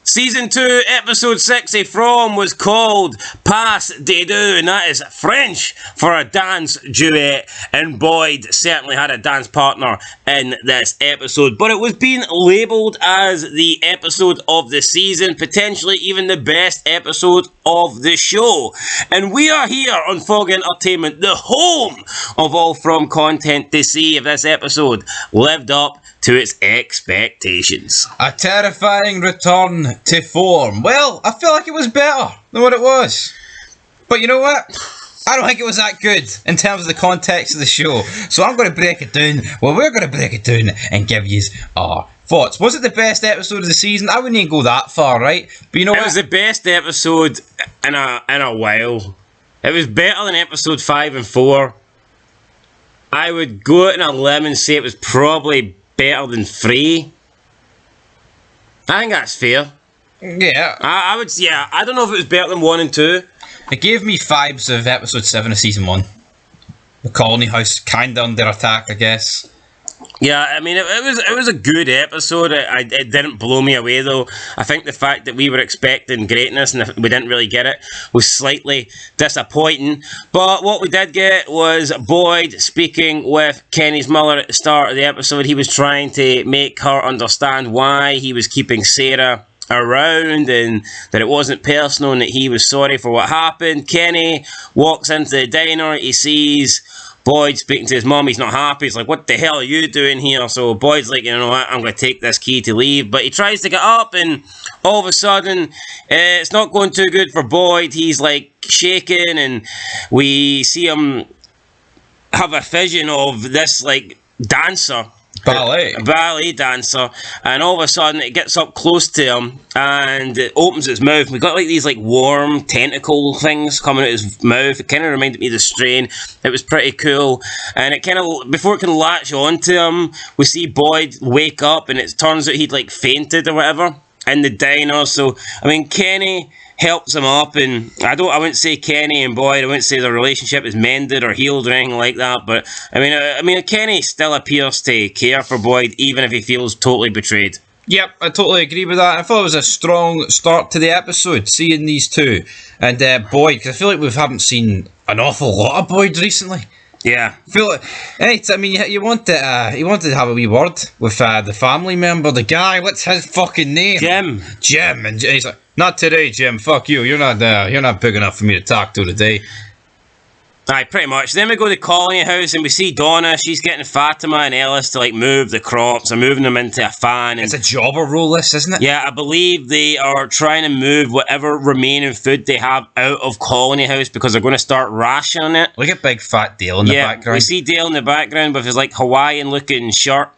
Season 2, episode 60 from was called Pas de Deux, and that is French for a dance duet, and Boyd certainly had a dance partner in this episode, but it was being labelled as the episode of the season, potentially even the best episode of the show. And we are here on Fog Entertainment, the home of all From content, to see if this episode lived up to its expectations. A terrifying return to form. Well, I feel like it was better than what it was. But you know what? I don't think it was that good in terms of the context of the show. So I'm going to break it down. Well, we're going to break it down and give you our thoughts. Was it the best episode of the season? I wouldn't even go that far, right? But you know what? It was the best episode in a while. It was better than episode 5 and 4. I would go out on a limb and say it was probably better than 3. I think that's fair. Yeah. I would, yeah. I don't know if it was better than 1 and 2. It gave me vibes of episode 7 of season 1. The colony house kinda under attack, I guess. Yeah, I mean, it was a good episode. It didn't blow me away, though. I think the fact that we were expecting greatness and we didn't really get it was slightly disappointing. But what we did get was Boyd speaking with Kenny's mother at the start of the episode. He was trying to make her understand why he was keeping Sarah around and that it wasn't personal and that he was sorry for what happened. Kenny walks into the diner. He sees Boyd speaking to his mum. He's not happy. He's like, what the hell are you doing here? So Boyd's like, you know what, I'm going to take this key to leave. But he tries to get up and all of a sudden it's not going too good for Boyd. He's like shaking and we see him have a vision of this like dancer. Ballet dancer, and all of a sudden it gets up close to him and it opens its mouth. We got like these like warm tentacle things coming out his mouth. It kind of reminded me of the Strain. It was pretty cool, and it kind of, before it can latch onto him, we see Boyd wake up and it turns out he'd like fainted or whatever in the diner. So I mean, Kenny helps him up, and I wouldn't say Kenny and Boyd, I wouldn't say the relationship is mended or healed or anything like that, but I mean Kenny still appears to care for Boyd even if he feels totally betrayed. Yep, I totally agree with that. I thought it was a strong start to the episode, seeing these two. And Boyd, because I feel like we haven't seen an awful lot of Boyd recently. Yeah. I feel like, I mean, you wanted to have a wee word with the family member, the guy, what's his fucking name? Jim, and he's like, not today, Jim, fuck you, you're not big enough for me to talk to today. Aye, pretty much. Then we go to the colony house and we see Donna. She's getting Fatima and Ellis to like move the crops. They're moving them into a fan. It's a jobber role, this, isn't it? Yeah, I believe they are trying to move whatever remaining food they have out of colony house because they're going to start rationing it. Look at big fat Dale in the background. We see Dale in the background with his like Hawaiian looking shirt,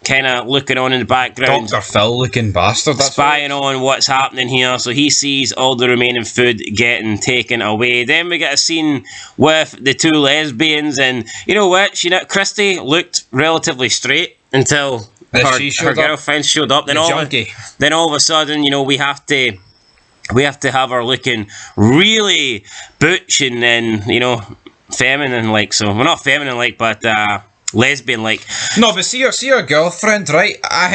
kind of looking on in the background. Dr. Phil looking bastard. That's spying on what's happening here. So he sees all the remaining food getting taken away. Then we get a scene with the two lesbians, and you know what? Christy looked relatively straight until her girlfriend showed up. Then all of a sudden, you know, we have to have her looking really butch and then, you know, feminine like. So we're not feminine like, but lesbian like. No, but see her girlfriend, right? I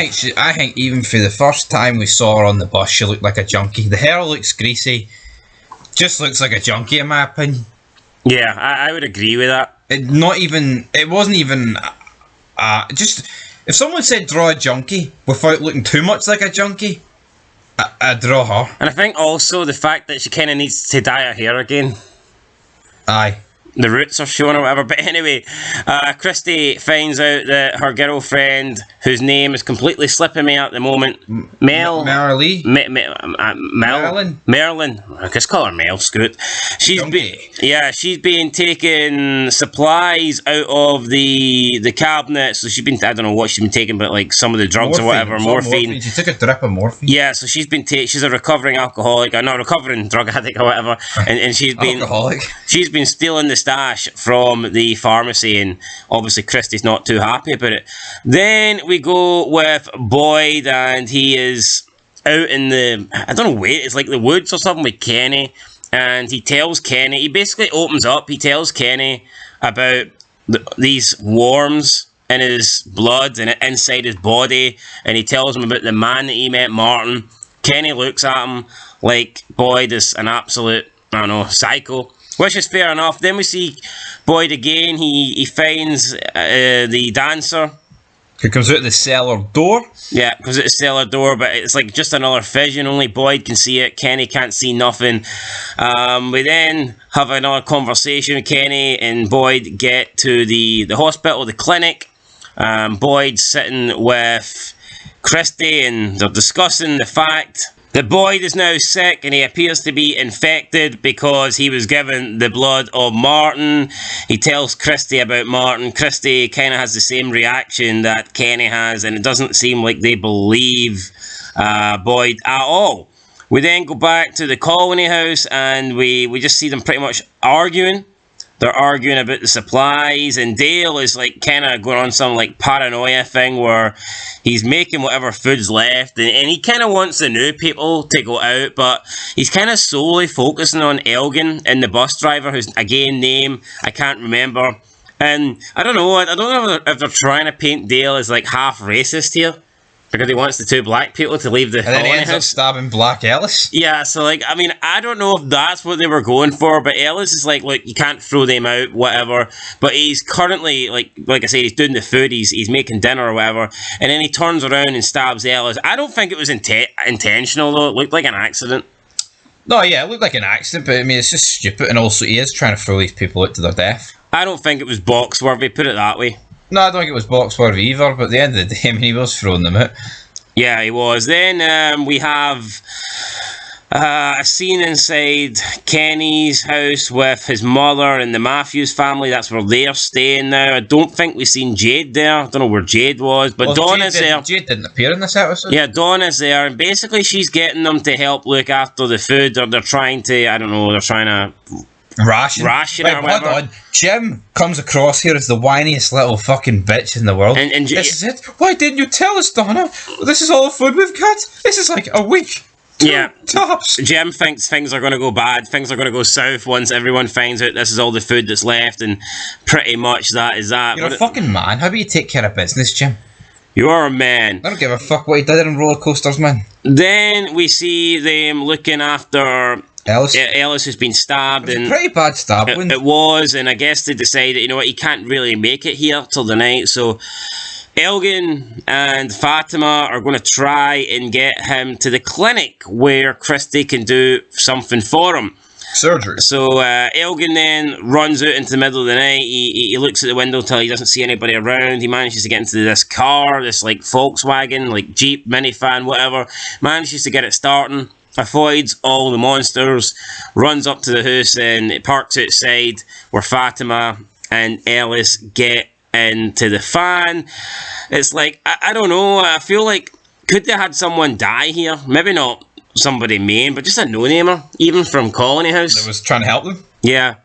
think even for the first time we saw her on the bus, she looked like a junkie. The hair looks greasy, just looks like a junkie in my opinion. Yeah, I would agree with that. It wasn't even just, if someone said draw a junkie without looking too much like a junkie, I'd draw her. And I think also the fact that she kind of needs to dye her hair again. Aye. The roots are showing or whatever, but anyway, Christy finds out that her girlfriend, whose name is completely slipping me at the moment, Merlin. I just call her Mel. Scoot. She's been taking supplies out of the cabinet. So she's been, I don't know what she's been taking, but like some of the drugs or whatever, morphine. She took a drip of morphine. Yeah, so she's a recovering alcoholic, not recovering drug addict or whatever, and she's been stealing the stash from the pharmacy, and obviously Christy's not too happy about it. Then we go with Boyd, and he is out in the, I don't know where, it's like the woods or something with Kenny, and he basically opens up, he tells Kenny about these worms in his blood and inside his body, and he tells him about the man that he met, Martin, Kenny looks at him like Boyd is an absolute, I don't know, psycho. Which is fair enough. Then we see Boyd again. He finds the dancer. Who comes out the cellar door. Yeah, because it's a cellar door, but it's like just another vision. Only Boyd can see it. Kenny can't see nothing. We then have another conversation. Kenny and Boyd get to the hospital, the clinic. Boyd's sitting with Christy and they're discussing the fact that Boyd is now sick and he appears to be infected because he was given the blood of Martin. He tells Christy about Martin. Christy kind of has the same reaction that Kenny has, and it doesn't seem like they believe Boyd at all. We then go back to the colony house and we just see them pretty much arguing. They're arguing about the supplies, and Dale is like kind of going on some like paranoia thing where he's making whatever food's left, and he kind of wants the new people to go out, but he's kind of solely focusing on Elgin and the bus driver, whose again name I can't remember. And I don't know if they're trying to paint Dale as like half racist here, because he wants the two black people to leave the And then he colony ends up house. stabbing Black Ellis. Yeah, so like, I mean, I don't know if that's what they were going for, but Ellis is like, look, you can't throw them out, whatever. But he's currently, like I said, he's doing the food, he's making dinner or whatever, and then he turns around and stabs Ellis. I don't think it was intentional, though. It looked like an accident. No, yeah, it looked like an accident, but I mean, it's just stupid, and also he is trying to throw these people out to their death. I don't think it was box worthy, put it that way. No, I don't think it was box worthy either, but at the end of the day, I mean, he was throwing them out. Yeah, he was. Then we have a scene inside Kenny's house with his mother and the Matthews family. That's where they're staying now. I don't think we've seen Jade there. I don't know where Jade was, but Donna's there. Jade didn't appear in this episode. Yeah, Donna's there, and basically she's getting them to help look after the food, or they're trying to, I don't know, they're trying to Ration it or whatever. Hold on. Jim comes across here as the whiniest little fucking bitch in the world. And this is it? Why didn't you tell us, Donna? This is all the food we've got. This is like a week. Yeah, tops. Jim thinks things are going to go bad. Things are going to go south once everyone finds out this is all the food that's left, and pretty much that is that. You're a fucking man. How about you take care of business, Jim? You are a man. I don't give a fuck what he did in roller coasters, man. Then we see them looking after Ellis has been stabbed. It was a pretty bad stab. It was, and I guess they decided, you know what, he can't really make it here till the night, so Elgin and Fatima are going to try and get him to the clinic where Christy can do something for him. Surgery. So Elgin then runs out into the middle of the night. He looks at the window till he doesn't see anybody around. He manages to get into this car, this like Volkswagen, like Jeep, minifan, whatever. Manages to get it starting. Avoids all the monsters. Runs up to the house and it parks outside where Fatima and Ellis get into the fan. It's like, I don't know. I feel like, could they have had someone die here? Maybe not somebody main, but just a no-namer, even from Colony House. That was trying to help them? Yeah.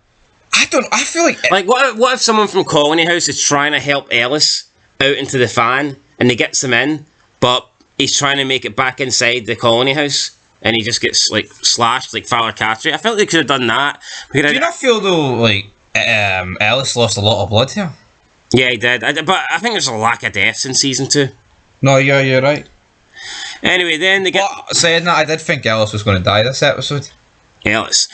I feel like... Like, what if someone from Colony House is trying to help Ellis out into the fan, and he gets him in, but he's trying to make it back inside the Colony House, and he just gets, like, slashed, like Fowler Cattery? I felt they could have done that. Do you not feel, though, like, Ellis lost a lot of blood here? Yeah, he did. But I think there's a lack of deaths in Season 2. No, yeah, you're right. Anyway, then they get... But saying that, I did think Ellis was going to die this episode. Ellis.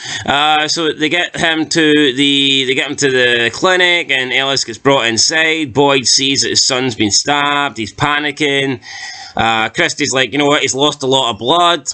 So they get him to the clinic, and Ellis gets brought inside. Boyd sees that his son's been stabbed. He's panicking. Christy's like, you know what? He's lost a lot of blood,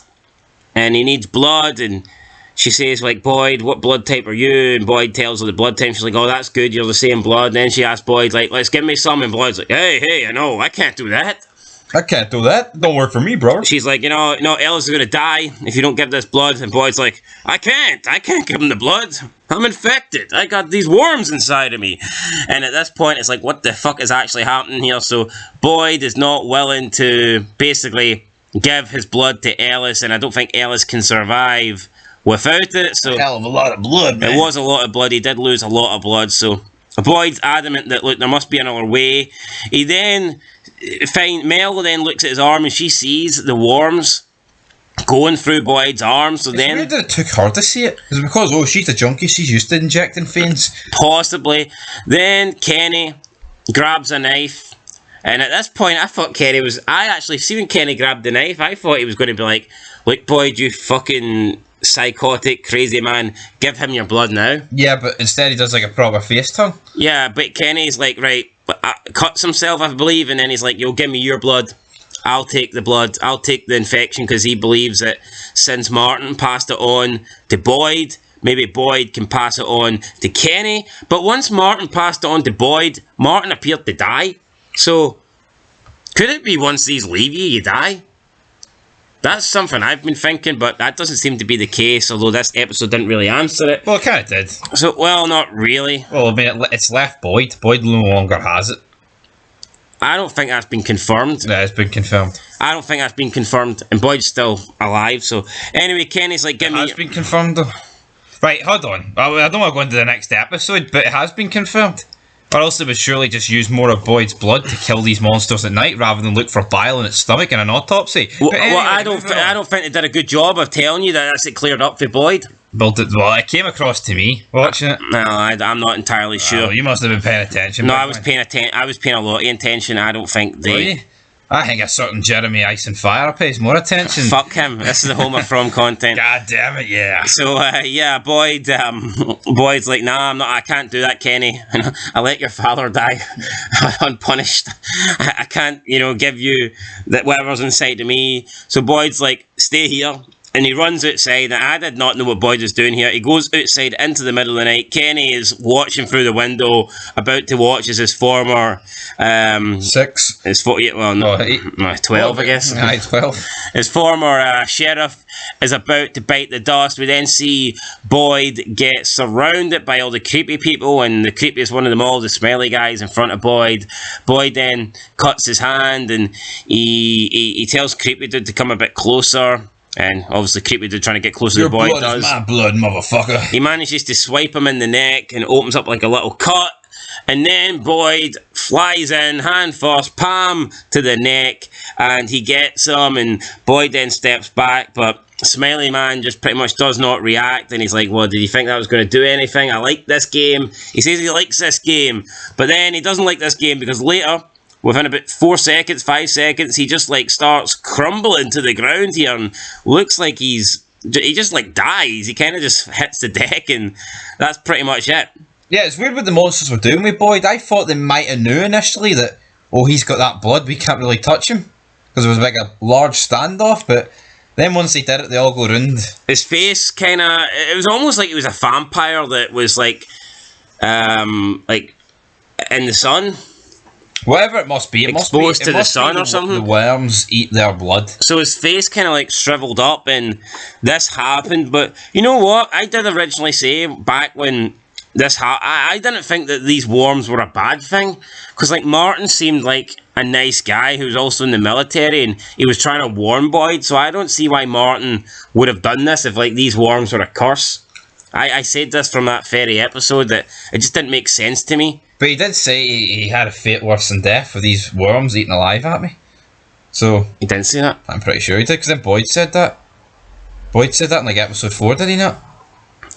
and he needs blood. And she says, like, Boyd, what blood type are you? And Boyd tells her the blood type. She's like, oh, that's good. You're the same blood. And then she asks Boyd, like, let's give me some. And Boyd's like, hey, I know, I can't do that. I can't do that. Don't work for me, bro. She's like, no, Ellis is going to die if you don't give this blood. And Boyd's like, I can't give him the blood. I'm infected. I got these worms inside of me. And at this point, it's like, what the fuck is actually happening here? So Boyd is not willing to basically give his blood to Ellis, and I don't think Ellis can survive without it. So hell of a lot of blood, man. It was a lot of blood. He did lose a lot of blood. So Boyd's adamant that, look, there must be another way. He then... Mel then looks at his arm and she sees the worms going through Boyd's arm. So then weird that it took her to see it. Is it because she's a junkie? She's used to injecting fiends. Possibly. Then Kenny grabs a knife And at this point, I thought Kenny was... I actually, see when Kenny grabbed the knife, I thought he was going to be like, look, Boyd, you fucking psychotic, crazy man, give him your blood now. Yeah, but instead he does like a proper face tongue. Yeah, but Kenny's like, right, cuts himself, I believe, and then he's like, yo, give me your blood. I'll take the blood. I'll take the infection, because he believes that since Martin passed it on to Boyd, maybe Boyd can pass it on to Kenny. But once Martin passed it on to Boyd, Martin appeared to die. So, could it be once these leave you, you die? That's something I've been thinking, but that doesn't seem to be the case, although this episode didn't really answer it. Well, it kind of did. So, well, not really. Well, I mean, it's left Boyd. Boyd no longer has it. I don't think that's been confirmed. Yeah, it's been confirmed. I don't think that's been confirmed, and Boyd's still alive, so... Anyway, Kenny's like, give me... It has been confirmed, though. Right, hold on. I don't want to go into the next episode, but it has been confirmed. Or else they would surely just use more of Boyd's blood to kill these monsters at night, rather than look for bile in its stomach in an autopsy. Well, I don't think they did a good job of telling you that that's it cleared up for Boyd. Well, it came across to me watching it. No, I'm not entirely sure. You must have been paying attention. No, I was paying attention. I was paying a lot of attention. I don't think they... Really? I think a certain Jeremy Ice and Fire pays more attention. Fuck him. This is the Homer From content. God damn it, yeah. So, yeah, Boyd's like, nah, I'm not, I can't do that, Kenny. I let your father die unpunished. I can't, give you that whatever's inside of me. So Boyd's like, stay here. And he runs outside, and I did not know what Boyd was doing here. He goes outside into the middle of the night. Kenny is watching through the window, about to watch as his former... 6. His 40, well, no, 12, I guess. Aye, 12. His former sheriff is about to bite the dust. We then see Boyd get surrounded by all the creepy people, and the creepiest one of them all, the smelly guys in front of Boyd. Boyd then cuts his hand, and he tells Creepy Dude to come a bit closer. And obviously Creepy Dude trying to get closer to Boyd does. Your blood is my blood, motherfucker. He manages to swipe him in the neck and opens up like a little cut. And then Boyd flies in, hand first, palm to the neck, and he gets him, and Boyd then steps back, but Smelly Man just pretty much does not react, and he's like, well, did you think that was going to do anything? I like this game. He says he likes this game, but then he doesn't like this game because later... Within about 5 seconds, he just like starts crumbling to the ground here and looks like he just like dies. He kind of just hits the deck, and that's pretty much it. Yeah, it's weird what the monsters were doing with Boyd. I thought they might have knew initially that, he's got that blood, we can't really touch him. Because it was like a large standoff, but then once they did it, they all go round. His face it was almost like he was a vampire that was like in the sun. Whatever it must be, exposed to the sun or something. The worms eat their blood. So his face kind of like shriveled up, and this happened. But you know what? I did originally say back when this happened, I didn't think that these worms were a bad thing, because like Martin seemed like a nice guy who was also in the military, and he was trying to warn Boyd. So I don't see why Martin would have done this if like these worms were a curse. I said this from that very episode that it just didn't make sense to me. But he did say he had a fate worse than death with these worms eating alive at me. So... He didn't say that? I'm pretty sure he did, because then Boyd said that. Boyd said that in like episode 4, did he not?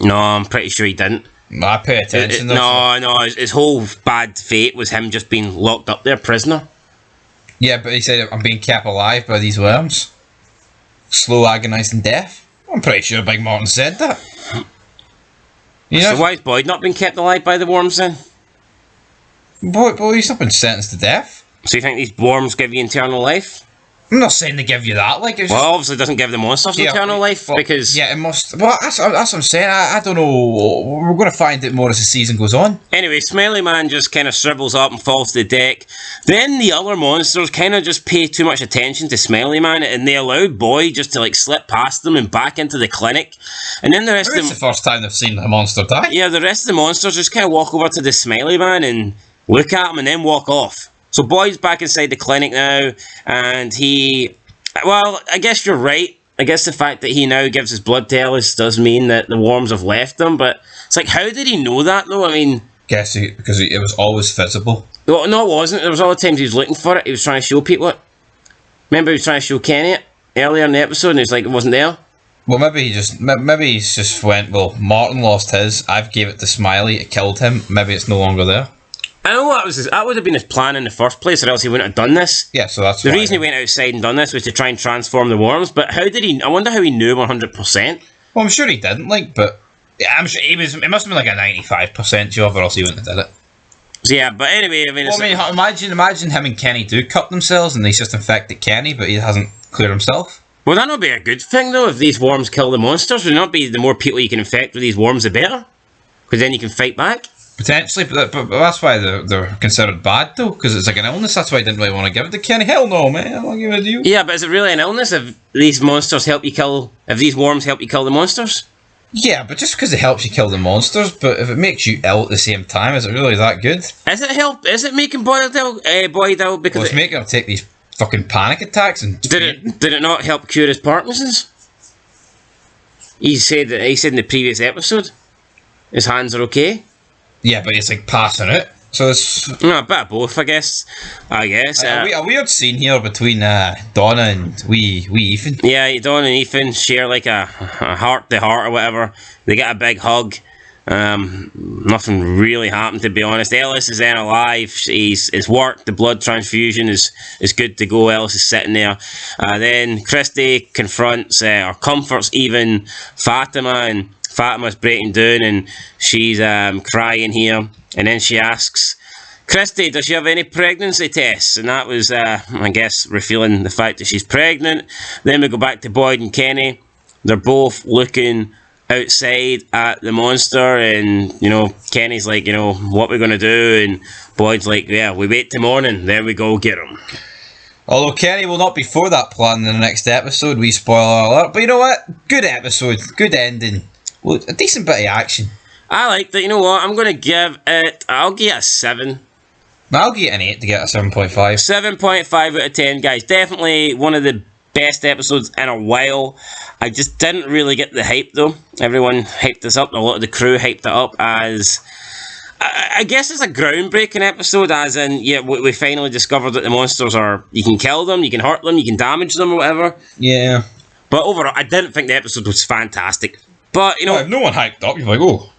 No, I'm pretty sure he didn't. No, I pay attention though. No, his whole bad fate was him just being locked up there, prisoner. Yeah, but he said, I'm being kept alive by these worms. Slow agonising death. I'm pretty sure Big Martin said that. So why has Boyd not been kept alive by the worms then? Boy, he's not been sentenced to death. So you think these worms give you eternal life? I'm not saying they give you that. Like, it's obviously it doesn't give the monsters eternal life, because... Yeah, it must... Well, that's what I'm saying. I don't know. We're going to find out more as the season goes on. Anyway, Smelly Man just kind of shrivels up and falls to the deck. Then the other monsters kind of just pay too much attention to Smelly Man, and they allow Boyd just to, like, slip past them and back into the clinic. And then the rest of them... It's the first time they've seen a monster die. Yeah, the rest of the monsters just kind of walk over to the Smelly Man and look at him and then walk off. So Boyd's back inside the clinic now, and he... Well, I guess you're right. I guess the fact that he now gives his blood to Ellis does mean that the worms have left him, but it's like, how did he know that, though? I mean... Guess because it was always visible. Well, no, it wasn't. There was all the times he was looking for it. He was trying to show people it. Remember, he was trying to show Kenny it earlier in the episode, and he was like, it wasn't there. Well, maybe he's just went, well, Martin lost his, I've gave it to Smiley, it killed him, maybe it's no longer there. I know that would have been his plan in the first place, or else he wouldn't have done this. Yeah, so that's the reason he went outside and done this was to try and transform the worms. But how did he? I wonder how he knew 100%. Well, I'm sure he didn't, but yeah, I'm sure it must have been like a 95% job, or else he wouldn't have did it. Yeah, but anyway, imagine him and Kenny do cut themselves, and he's just infected Kenny, but he hasn't cleared himself. Would that not be a good thing, though, if these worms kill the monsters? Would it not be the more people you can infect with these worms, the better? Because then you can fight back? Potentially, but that's why they're considered bad, though, because it's like an illness. That's why I didn't really want to give it to Kenny. Hell no, man. I'm not giving it to you. Yeah, but is it really an illness if these monsters help you kill... If these worms help you kill the monsters? Yeah, but just because it helps you kill the monsters, but if it makes you ill at the same time, is it really that good? Is it making Boyd ill? Because it's making him take these fucking panic attacks and... Did it not help cure his Parkinson's? He said in the previous episode his hands are okay. Yeah, but it's like passing it. So it's... No, a bit of both, I guess. A weird scene here between Donna and wee Ethan. Yeah, Donna and Ethan share like a heart-to-heart or whatever. They get a big hug. Nothing really happened, to be honest. Ellis is then alive. His work, the blood transfusion is good to go. Ellis is sitting there. Then Christy confronts or comforts even Fatima, and Fatima's breaking down and she's crying here. And then she asks Christy, does she have any pregnancy tests? And that was, I guess, revealing the fact that she's pregnant. Then we go back to Boyd and Kenny. They're both looking outside at the monster, and Kenny's like, what we're gonna do, and Boyd's like, yeah, we wait till morning, then we go get him. Although Kenny will not be for that plan in the next episode, we spoiler alert. But you know what? Good episode, good ending, well, a decent bit of action. I liked it. You know what? I'm gonna give it. I'll give it a 7. I'll give it an 8 to get a 7.5. 7.5 out of 10, guys. Definitely one of the best episodes in a while. I just didn't really get the hype, though. Everyone hyped this up. A lot of the crew hyped it up as... I guess it's a groundbreaking episode, as in, yeah, we finally discovered that the monsters are... You can kill them, you can hurt them, you can damage them, or whatever. Yeah. But overall, I didn't think the episode was fantastic. But, Well, if no one hyped up, you're like, oh...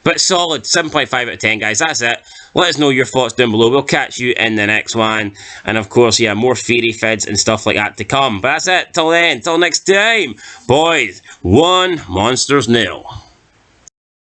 But solid, 7.5 out of 10, guys. That's it. Let us know your thoughts down below. We'll catch you in the next one. And of course, yeah, more theory fids and stuff like that to come. But that's it. Till then, till next time. Boys, 1, monsters 0.